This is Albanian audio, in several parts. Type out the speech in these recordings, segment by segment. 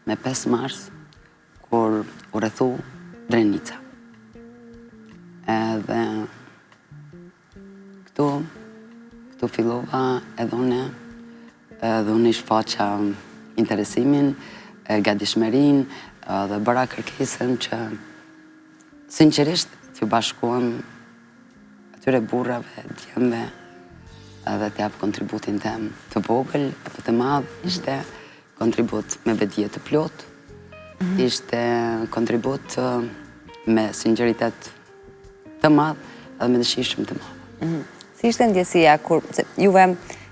me 5 mars, kur u rrethu Drenica. Edhe këtu fillova edhe unë i shfaqa interesimin, gatishmërinë dhe bëra kërkesën që sinqerisht t'ju bashkohem atyre burrave, djemve, edhe t'jap kontributin tem të vogël apo të madh, ishte kontribut me vetdije të plot, ishte kontribut me sinqeritet të madh edhe me dëshirë të madhe. Si ishte ndjesia kur juve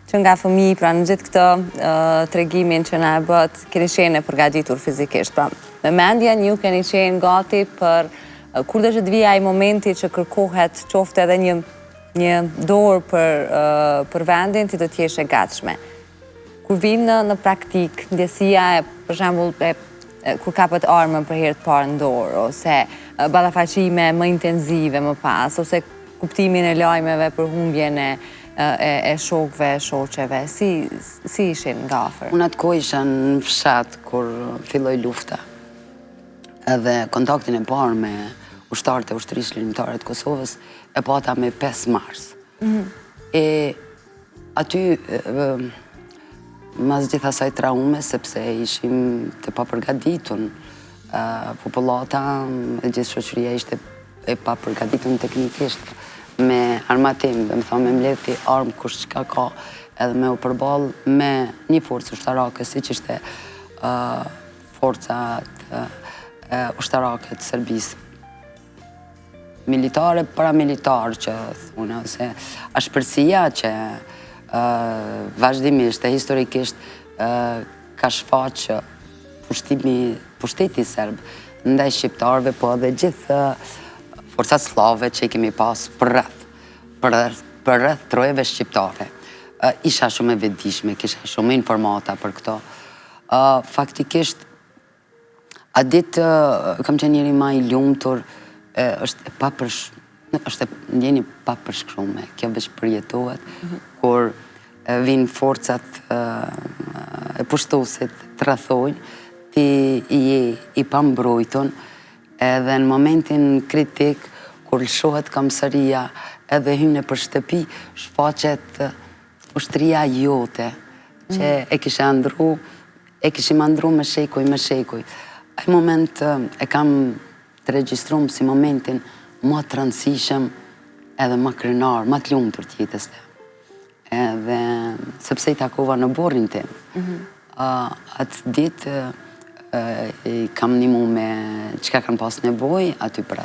që nga fëmijë, pra në gjithë këtë tregimin që na e bët, keni qenë e përgatitur fizikisht, pra me mendjen ju keni qenë gati për kur do që të vijë ai momenti që kërkohet qoftë edhe një dorë për vendin, ti do t'jesh e gatshme. Kur vinë në praktik, ndjesia për shembull kur kapet armën për herë të parë në dorë, ose ballafaqime më intenzive më pas, ose kuptimin e lajmeve për humbjen e shokëve, shoqeve, si ishin nga afër? Unë atë kohë isha në fshat kur filloi lufta. Edhe kontaktin e parë me ushtarët e ushtrisë lirimtare të Kosovës e pata me 5 mars. E aty mas gjithë asaj traume, sepse ishim të papërgatitun, popullata e gjithë shoqëria ishte e papërgatitun teknikisht me armatim, dhe më thonë me mlethi armë kush çka ka, edhe me u përball me një forcë ushtarake, siç ishte forcat ushtarake të Serbisë. Militare, paramilitar që thunë, ose ashpërsia që vazhdimisht e historikisht ka shfaqë pushteti serb ndaj shqiptarëve, po edhe gjithë forcat slave që i kemi pas për rreth trojeve shqiptare. Isha shumë e vetëdijshme, kisha shumë informata për këto. Faktikisht, a ditë kam qenë njëri ma i lumtur, është ndjeni pa përshkrume, kjo veç përjetohet, kur vinë forcat e pushtuesit të rrethojnë, ti i pambrojtun, edhe në momentin kritik, kur lëshohet kamësëria edhe hynë për shtëpi, shfaqet ushtria jote, që e kishim andru me shekuj. Ai moment e kam të regjistrum si momentin ma të rëndësishëm edhe ma krenar, ma të lumtur të jetës tim. Edhe sepse i takova në burrin tim. Atë ditë i kam nimu me çka kanë pas nevojë aty për